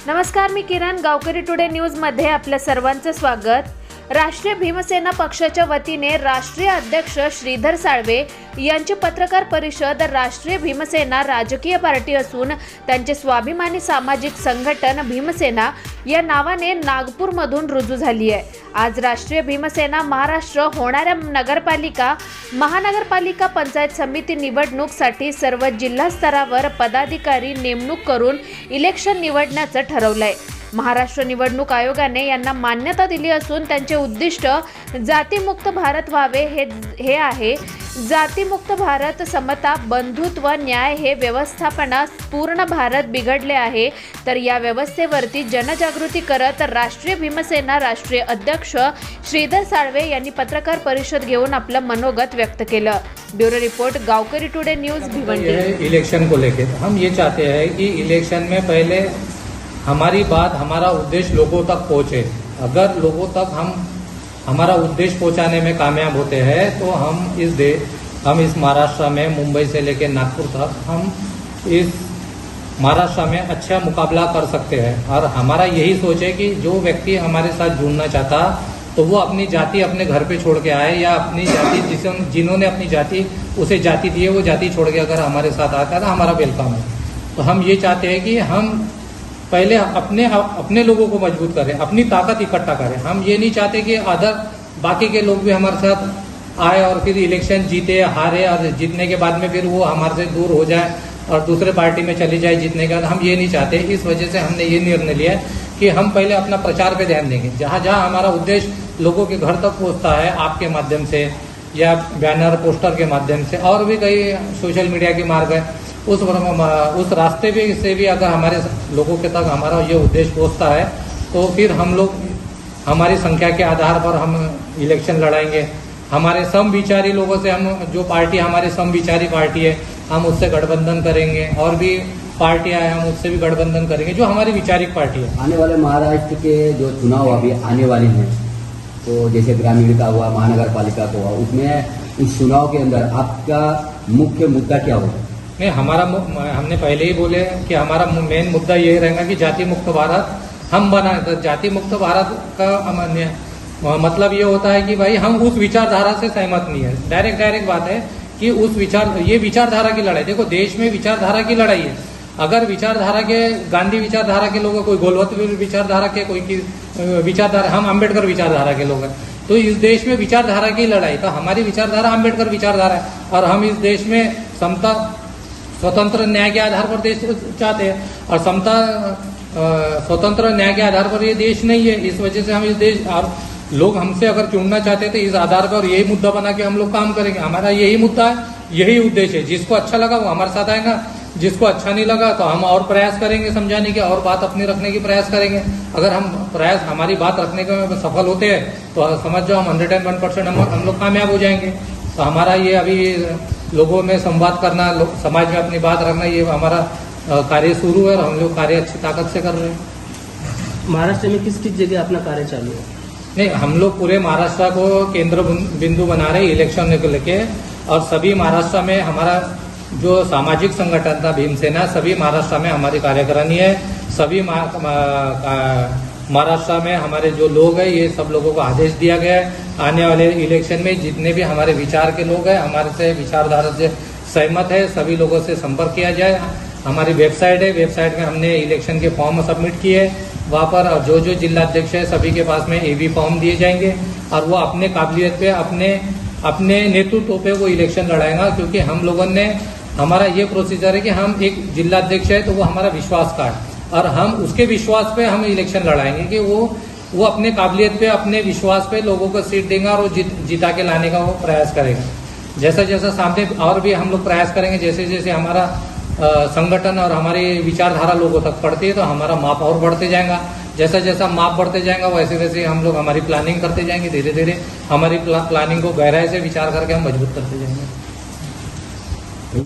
नमस्कार, मी किरण. गावकरी टुडे न्यूजमध्ये आपल्या सर्वांचं स्वागत. राष्ट्रीय भीमसेना पक्षाच्या वतीने राष्ट्रीय अध्यक्ष श्रीधर साळवे यांची पत्रकार परिषद राष्ट्रीय भीमसेना राजकीय पार्टी असून त्यांचे स्वाभिमानी सामाजिक संघटन भीमसेना या नावाने नागपूरमधून रुजू झाली आहे. आज राष्ट्रीय भीमसेना महाराष्ट्र होणाऱ्या नगरपालिका, महानगरपालिका, पंचायत समिती निवडणूकसाठी सर्व जिल्हा स्तरावर पदाधिकारी नेमणूक करून इलेक्शन निवडण्याचं ठरवलंय. महाराष्ट्र निवडणूक आयोगाने यांना मान्यता दिली असून त्यांचे उद्दिष्ट जातीमुक्त भारत व्हावे हे आहे. जातीमुक्त भारत, समता, बंधुत्व, न्याय हे व्यवस्थापनास पूर्ण भारत बिघडले आहे. तर या व्यवस्थेवरती जनजागृती करत राष्ट्रीय भीमसेना राष्ट्रीय अध्यक्ष श्रीधर साळवे यांनी पत्रकार परिषद घेऊन आपलं मनोगत व्यक्त केलं. ब्युरो रिपोर्ट, गावकरी टुडे न्यूज, भिवंडी. इलेक्शन को लेकर हम ये चाहते हैं कि इलेक्शन में पहले हमारी बात, हमारा उद्देश्य लोगों तक पहुंचे. अगर लोगों तक हम हमारा उद्देश्य पहुंचाने में कामयाब होते हैं तो हम इस महाराष्ट्र में, मुंबई से लेकर नागपुर तक, हम इस महाराष्ट्र में अच्छा मुकाबला कर सकते हैं. और हमारा यही सोच है कि जो व्यक्ति हमारे साथ जुड़ना चाहता तो वो अपनी जाति अपने घर पे छोड़ के आए, या अपनी जाति जिन्होंने अपनी जाति उसे जाति दी है वो जाति छोड़ के अगर हमारे साथ आता है तो हमारा वेलकम है. तो हम ये चाहते हैं कि हम पहले अपने लोगों को मजबूत करें, अपनी ताकत इकट्ठा करें. हम ये नहीं चाहते कि बाकी के लोग भी हमारे साथ आए और फिर इलेक्शन जीते, हारे, और जीतने के बाद में फिर वो हमारे से दूर हो जाए और दूसरे पार्टी में चली जाए जीतने के बाद. हम ये नहीं चाहते. इस वजह से हमने ये निर्णय लिया कि हम पहले अपना प्रचार पे ध्यान देंगे. जहाँ जहाँ हमारा उद्देश्य लोगों के घर तक पहुँचता है, आपके माध्यम से या बैनर पोस्टर के माध्यम से, और भी कई सोशल मीडिया के मार्ग है, उस रास्ते पे से भी अगर हमारे लोगों के तक हमारा ये उद्देश्य पहुंचता है तो फिर हम लोग हमारी संख्या के आधार पर हम इलेक्शन लड़ाएंगे. हमारे समविचारी लोगों से, हम जो पार्टी हमारी समविचारी पार्टी है, हम उससे गठबंधन करेंगे. और भी पार्टियां हैं, हम उससे भी गठबंधन करेंगे जो हमारी विचारिक पार्टी है. आने वाले महाराष्ट्र के जो चुनाव अभी आने वाले हैं, तो जैसे ग्रामीण का हुआ, महानगर पालिका का हुआ, उसमें उस चुनाव के अंदर आपका मुख्य मुद्दा क्या होगा? नहीं, हमने पहले ही बोले कि हमारा मेन मुद्दा यही रहेगा कि जाति मुक्त भारत हम बनाए. तो जाति मुक्त भारत का मतलब ये होता है कि भाई हम उस विचारधारा से सहमत नहीं है. डायरेक्ट बात है कि ये विचारधारा की लड़ाई. देखो, देश में विचारधारा की लड़ाई है. अगर विचारधारा के, गांधी विचारधारा के लोग हैं, कोई गोलवत्त विचारधारा के, कोई की विचारधारा, हम अम्बेडकर विचारधारा के लोग हैं, तो इस देश में विचारधारा की लड़ाई. तो हमारी विचारधारा अम्बेडकर विचारधारा है. और हम इस देश में समता, स्वतंत्र न्याय के आधार पर देश चाहते हैं. और समता, स्वतंत्र न्याय के आधार पर ये देश नहीं है. इस वजह से हम इस देश, और लोग हमसे अगर चुनना चाहते हैं तो इस आधार पर यही मुद्दा बना के हम लोग काम करेंगे. हमारा यही मुद्दा है, यही उद्देश्य है. जिसको अच्छा लगा वो हमारे साथ आएगा, जिसको अच्छा नहीं लगा तो हम और प्रयास करेंगे समझाने के, और बात अपनी रखने की प्रयास करेंगे. अगर हमारी बात रखने में सफल होते हैं तो समझ जाओ हम 101% हम लोग कामयाब हो जाएंगे. तो हमारा ये अभी लोगों में संवाद करना, समाज में अपनी बात रखना, ये हमारा कार्य शुरू है और हम लोग कार्य अच्छी ताकत से कर रहे हैं. महाराष्ट्र में किस किस जगह अपना कार्य चालू है? नहीं, हम लोग पूरे महाराष्ट्र को केंद्र बिंदु बना रहे इलेक्शन को लेके. और सभी महाराष्ट्र में हमारा जो सामाजिक संगठन था भीमसेना, सभी महाराष्ट्र में हमारी कार्यकारिणी है. सभी महाराष्ट्र में हमारे जो लोग हैं, ये सब लोगों को आदेश दिया गया है आने वाले इलेक्शन में जितने भी हमारे विचार के लोग हैं, हमारे से विचारधारा से सहमत है, सभी लोगों से संपर्क किया जाए. हमारी वेबसाइट है, वेबसाइट में हमने इलेक्शन के फॉर्म सबमिट किए. वहाँ पर जो जिलाध्यक्ष है सभी के पास में एबी फॉर्म दिए जाएंगे और वो अपने काबिलियत पे, अपने नेतृत्व पे वो इलेक्शन लड़ाएगा. क्योंकि हम लोगों ने, हमारा ये प्रोसीजर है कि हम एक जिलाध्यक्ष है तो वो हमारा विश्वास का है, और हम उसके विश्वास पे हम इलेक्शन लड़ाएंगे कि वो अपने काबिलियत पे, अपने विश्वास पे लोगों को सीट देंगे और वो जिता के लाने का वो प्रयास करेगा. जैसा जैसा सामने और भी हम लोग प्रयास करेंगे, जैसे जैसे हमारा संगठन और हमारी विचारधारा लोगों तक पड़ती है तो हमारा माप और बढ़ते जाएगा. जैसा जैसा माप बढ़ते जाएगा वैसे वैसे हम लोग हमारी प्लानिंग करते जाएंगे. धीरे धीरे हमारी प्लानिंग को गहराई से विचार करके हम मजबूत करते जाएंगे.